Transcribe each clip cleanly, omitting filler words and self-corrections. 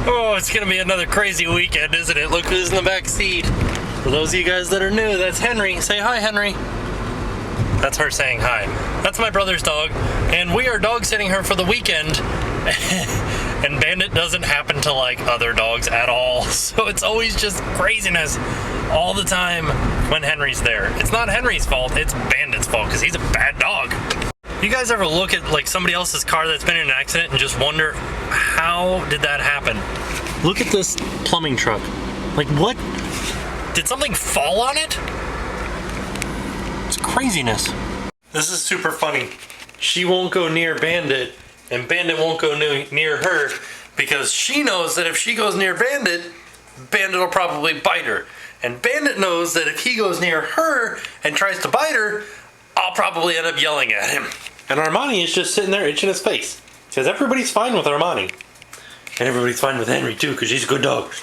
Oh, it's gonna be another crazy weekend, isn't it? Look who's in the back seat. For those of you guys that are new, that's Henry. Say hi, Henry. That's her saying hi. That's my brother's dog, and we are dog sitting her for the weekend. And Bandit doesn't happen to like other dogs at all, so it's always just craziness all the time when Henry's there. It's not Henry's fault, it's Bandit's fault, because he's a bad dog. You guys ever look at like somebody else's car that's been in an accident and just wonder, how did that happen? Look at this plumbing truck. Like, what? Did something fall on it? It's craziness. This is super funny. She won't go near Bandit, and Bandit won't go near her, because she knows that if she goes near Bandit, Bandit will probably bite her. And Bandit knows that if he goes near her and tries to bite her, I'll probably end up yelling at him. And Armani is just sitting there itching his face, because everybody's fine with Armani. And everybody's fine with Henry too, because he's a good dog.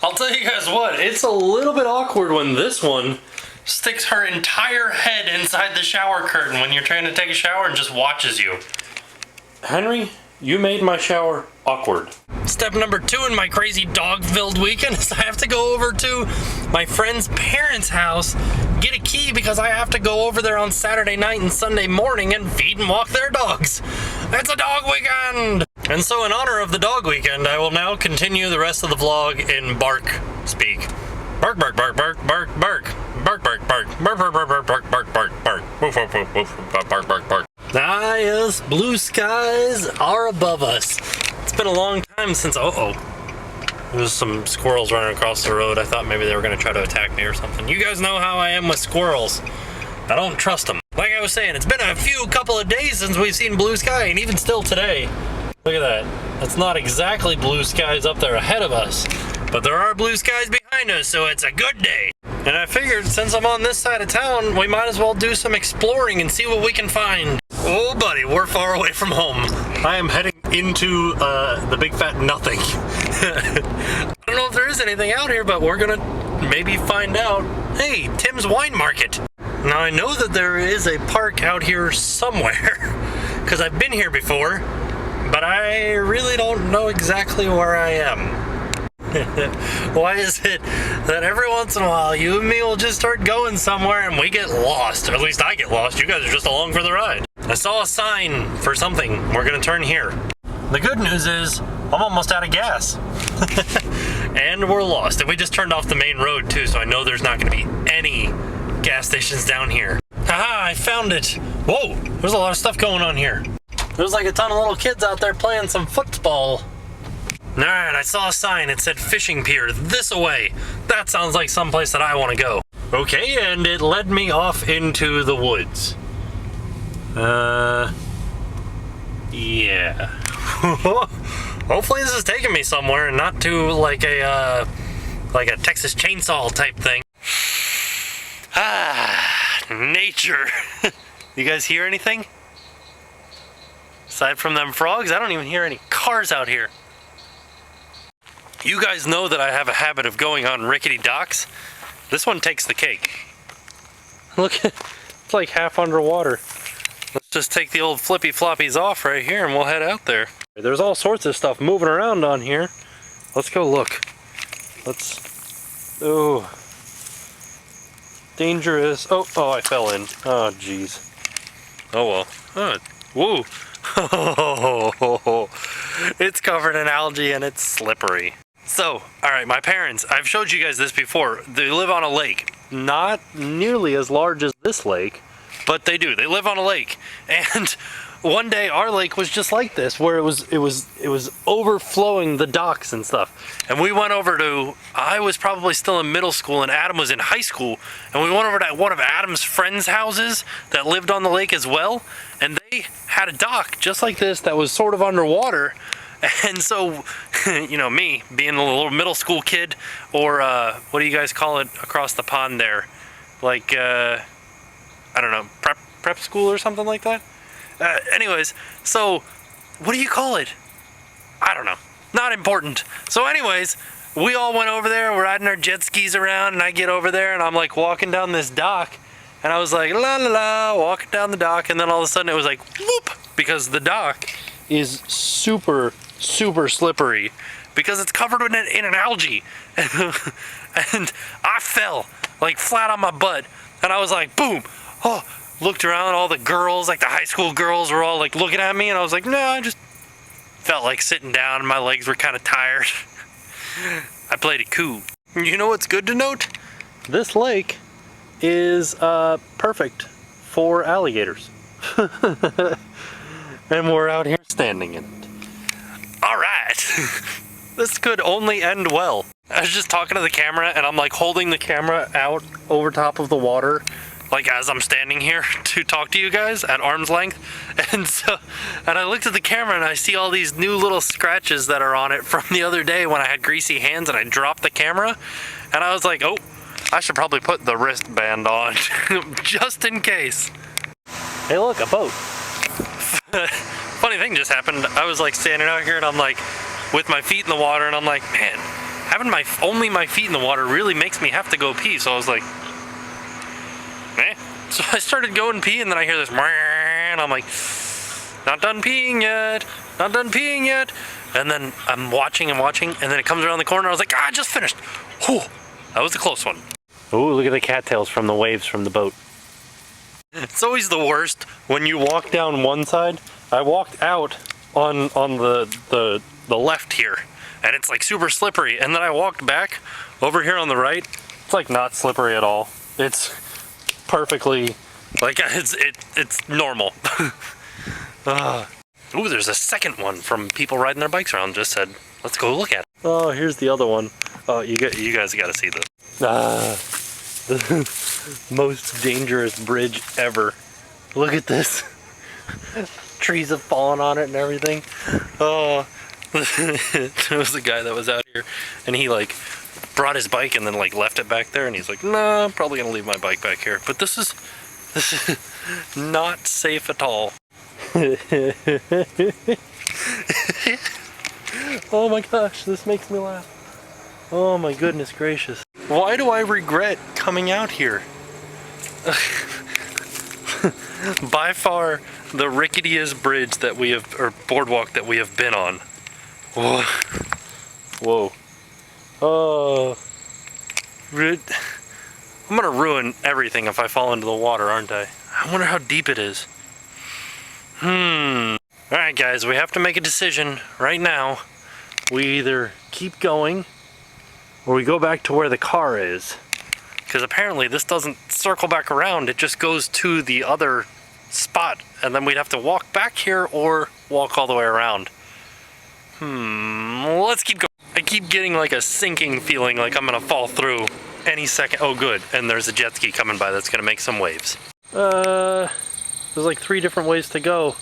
I'll tell you guys what, it's a little bit awkward when this one sticks her entire head inside the shower curtain when you're trying to take a shower and just watches you. Henry, you made my shower awkward. Step number 2 in my crazy dog-filled weekend is I have to go over to my friend's parents' house, get a key because I have to go over there on Saturday night and Sunday morning and feed and walk their dogs. It's a dog weekend! And so in honor of the dog weekend, I will now continue the rest of the vlog in bark speak. Bark, bark, bark, bark, bark, bark. Bark, bark, bark, bark, bark, bark, bark, bark, bark, bark, woof, woof, woof, woof, bark, bark, bark, bark. Ah, yes, blue skies are above us. It's been a long time since, there's some squirrels running across the road. I thought maybe they were going to try to attack me or something. You guys know how I am with squirrels. I don't trust them. Like I was saying, it's been a couple of days since we've seen blue sky, and even still today. Look at that. That's not exactly blue skies up there ahead of us, but there are blue skies behind us, so it's a good day. And I figured since I'm on this side of town, we might as well do some exploring and see what we can find. Oh buddy, we're far away from home. I am heading into the big fat nothing. I don't know if there is anything out here, but we're gonna maybe find out. Hey, Tim's Wine Market. Now I know that there is a park out here somewhere, because I've been here before, but I really don't know exactly where I am. Why is it that every once in a while you and me will just start going somewhere and we get lost? Or at least I get lost. You guys are just along for the ride. I saw a sign for something. We're gonna turn here. The good news is I'm almost out of gas. And we're lost. And we just turned off the main road too, so I know there's not gonna be any gas stations down here. Haha, I found it. Whoa, there's a lot of stuff going on here. There's like a ton of little kids out there playing some football. Alright, I saw a sign. It said fishing pier this away. That sounds like someplace that I want to go. Okay, and it led me off into the woods. Yeah. Hopefully this is taking me somewhere and not to like a Texas chainsaw type thing. Ah, nature. You guys hear anything? Aside from them frogs, I don't even hear any cars out here. You guys know that I have a habit of going on rickety docks. This one takes the cake. Look, it's like half underwater. Let's just take the old flippy floppies off right here and we'll head out there. There's all sorts of stuff moving around on here. Let's go look. Oh. Dangerous. Oh, I fell in. Oh, jeez. Oh well. Woo. It's covered in algae and it's slippery. So, alright, my parents, I've showed you guys this before. They live on a lake. Not nearly as large as this lake, but they do. They live on a lake. And one day our lake was just like this, where it was overflowing the docks and stuff. And we went over to, I was probably still in middle school and Adam was in high school, and we went over to one of Adam's friends' houses that lived on the lake as well, and they had a dock just like this that was sort of underwater. And so, you know, me being a little middle school kid, or what do you guys call it across the pond there? Like, I don't know, prep school or something like that? Anyways, so what do you call it? I don't know. Not important. So anyways, we all went over there, we're riding our jet skis around, and I get over there and I'm like walking down this dock, and I was like, la la la, walking down the dock, and then all of a sudden it was like, whoop, because the dock is super super slippery because it's covered in an algae. And I fell like flat on my butt, and I was like, boom. Oh, looked around, all the girls, like the high school girls were all like looking at me, and I was like, no, I just felt like sitting down and my legs were kind of tired. I played it cool. You know what's good to note? This lake is perfect for alligators. And we're out here standing in it. All right. This could only end well. I was just talking to the camera, and I'm like holding the camera out over top of the water, like as I'm standing here to talk to you guys at arm's length. And I looked at the camera and I see all these new little scratches that are on it from the other day when I had greasy hands and I dropped the camera. And I was like, oh, I should probably put the wristband on just in case. Hey, look, a boat. Funny thing just happened. I was like standing out here and I'm like with my feet in the water, and I'm like, man, having only my feet in the water really makes me have to go pee. So I was like, eh. So I started going pee, and then I hear this, and I'm like, not done peeing yet, not done peeing yet. And then I'm watching and watching, and then it comes around the corner. I was like, I just finished. Whew, that was a close one. Oh, look at the cattails from the waves from the boat. It's always the worst when you walk down one side. I walked out on the left here, and it's like super slippery. And then I walked back over here on the right. It's like not slippery at all. It's perfectly, like it's normal. Ooh, there's a second one from people riding their bikes around. Just said, let's go look at it. Oh, here's the other one. Oh, you guys got to see this. The most dangerous bridge ever. Look at this. Trees have fallen on it and everything. Oh, there was a guy that was out here, and he like brought his bike and then like left it back there, and he's like, nah, I'm probably gonna leave my bike back here. But this is not safe at all. Oh my gosh, this makes me laugh. Oh my goodness gracious. Why do I regret coming out here? By far the ricketiest bridge that we have, or boardwalk that we have been on. Whoa. Whoa. Oh. I'm gonna ruin everything if I fall into the water, aren't I? I wonder how deep it is. Alright guys, we have to make a decision right now. We either keep going or we go back to where the car is. Because apparently this doesn't circle back around, it just goes to the other spot, and then we'd have to walk back here or walk all the way around. Let's keep going. I keep getting like a sinking feeling like I'm gonna fall through any second. Oh good, and there's a jet ski coming by that's gonna make some waves. There's like 3 different ways to go.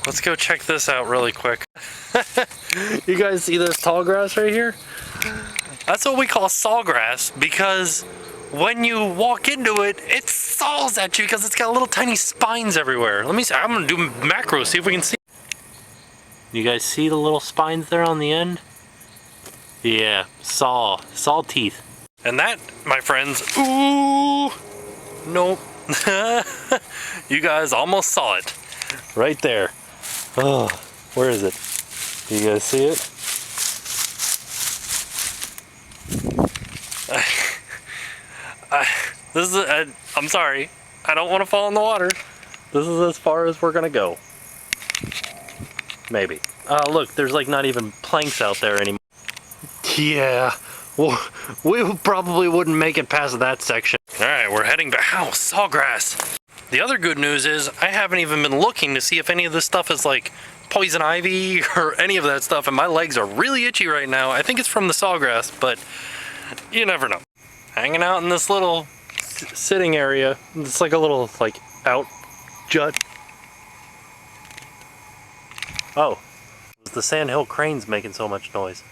Let's go check this out really quick. You guys see this tall grass right here? That's what we call sawgrass, because when you walk into it, it saws at you because it's got little tiny spines everywhere. Let me see. I'm gonna do macro, see if we can see. You guys see the little spines there on the end? Yeah, saw teeth. And that, my friends, ooh, nope. You guys almost saw it. Right there. Oh, where is it? Do you guys see it? I'm sorry. I don't want to fall in the water. This is as far as we're gonna go. Maybe. Look, there's like not even planks out there anymore. Yeah, well, we probably wouldn't make it past that section. All right, we're heading back. Ow, sawgrass. The other good news is I haven't even been looking to see if any of this stuff is like poison ivy or any of that stuff, and my legs are really itchy right now. I think it's from the sawgrass, but you never know. Hanging out in this little sitting area. It's like a little like out jut. Oh, it was the sandhill cranes making so much noise.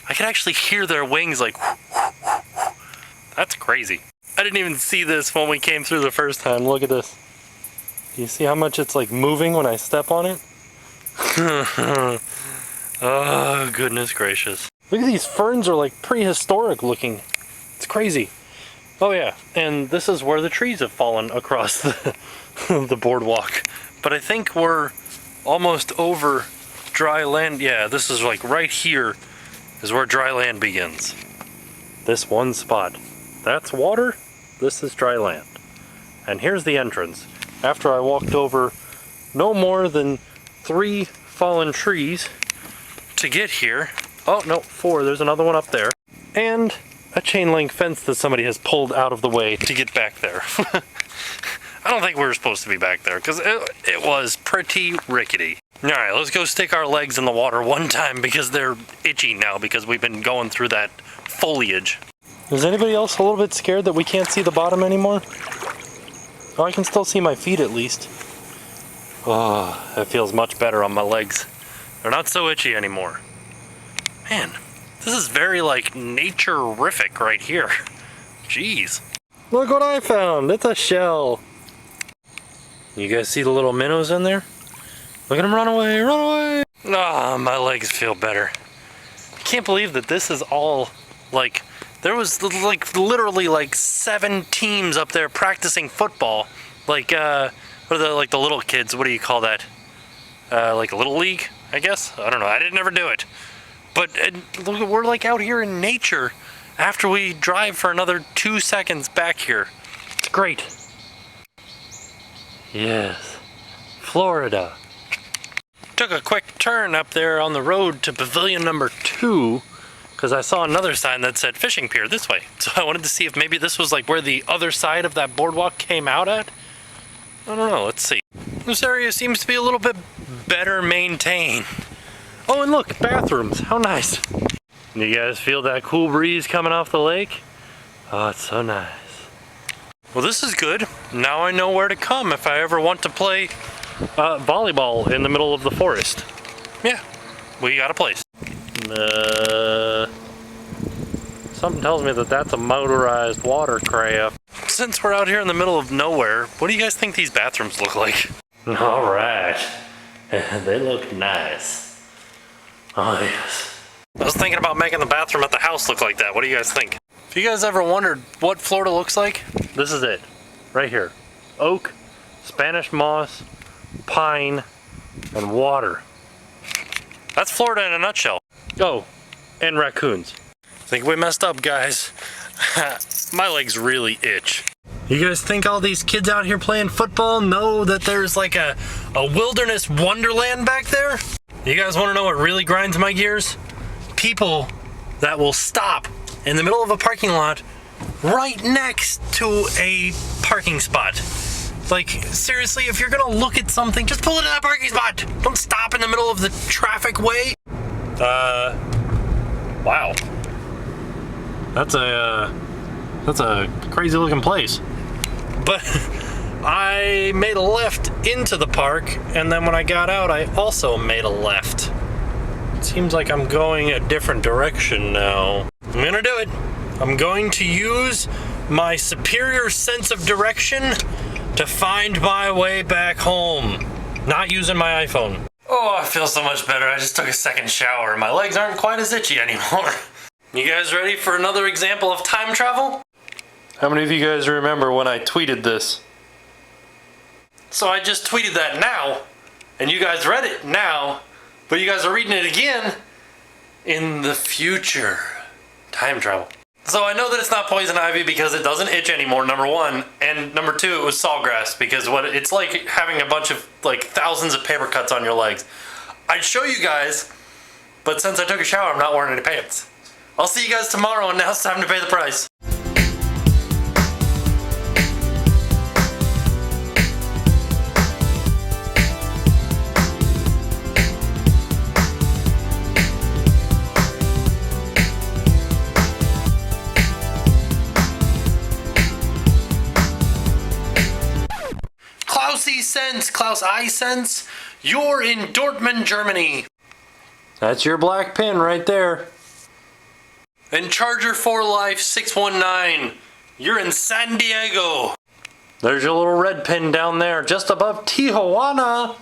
I can actually hear their wings like whoo, whoo, whoo, whoo. That's crazy. I didn't even see this when we came through the first time. Look at this. Do you see how much it's like moving when I step on it? Oh, goodness gracious. Look at these ferns, are like prehistoric looking. It's crazy. Oh yeah, and this is where the trees have fallen across the boardwalk. But I think we're almost over dry land? Yeah, this is like right here is where dry land begins. This one spot. That's water, this is dry land. And here's the entrance. After I walked over no more than 3 fallen trees to get here. Oh, no, 4, there's another one up there. And a chain link fence that somebody has pulled out of the way to get back there. I don't think we were supposed to be back there because it was pretty rickety. All right, let's go stick our legs in the water one time because they're itchy now because we've been going through that foliage. Is anybody else a little bit scared that we can't see the bottom anymore? Oh, I can still see my feet at least. Oh, that feels much better on my legs. They're not so itchy anymore. Man, this is very like nature-rific right here. Jeez. Look what I found, it's a shell. You guys see the little minnows in there? Look at them run away, run away! Ah, my legs feel better. I can't believe that this is all, like, there was like literally like 7 teams up there practicing football. Like, what are the, like the little kids, what do you call that? Like a little league, I guess? I don't know, I didn't ever do it. But look, we're like out here in nature after we drive for another 2 seconds back here. It's great. Yes, Florida. Took a quick turn up there on the road to pavilion number 2 because I saw another sign that said fishing pier this way. So I wanted to see if maybe this was like where the other side of that boardwalk came out at. I don't know, let's see. This area seems to be a little bit better maintained. Oh, and look, bathrooms, how nice. You guys feel that cool breeze coming off the lake? Oh, it's so nice. Well, this is good. Now I know where to come if I ever want to play volleyball in the middle of the forest. Yeah, we got a place. Something tells me that that's a motorized watercraft. Since we're out here in the middle of nowhere, what do you guys think these bathrooms look like? All right, they look nice. Oh yes. I was thinking about making the bathroom at the house look like that. What do you guys think? If you guys ever wondered what Florida looks like, this is it, right here. Oak, Spanish moss, pine, and water. That's Florida in a nutshell. Oh, and raccoons. I think we messed up, guys. My legs really itch. You guys think all these kids out here playing football know that there's like a wilderness wonderland back there? You guys want to know what really grinds my gears? People that will stop in the middle of a parking lot right next to a parking spot. Like, seriously, if you're gonna look at something, just pull it in that parking spot. Don't stop in the middle of the traffic way. Wow. That's a crazy looking place. But I made a left into the park, and then when I got out, I also made a left. It seems like I'm going a different direction now. I'm gonna do it. I'm going to use my superior sense of direction to find my way back home. Not using my iPhone. Oh, I feel so much better. I just took a second shower. My legs aren't quite as itchy anymore. You guys ready for another example of time travel? How many of you guys remember when I tweeted this? So I just tweeted that now, and you guys read it now, but you guys are reading it again in the future. Time travel. So I know that it's not poison ivy because it doesn't itch anymore, number 1, and number 2, it was sawgrass because it's like having a bunch of like thousands of paper cuts on your legs. I'd show you guys, but since I took a shower, I'm not wearing any pants. I'll see you guys tomorrow, and now it's time to pay the price. Klaus I sense, you're in Dortmund, Germany. That's your black pin right there. And Charger for Life 619, you're in San Diego. There's your little red pin down there, just above Tijuana.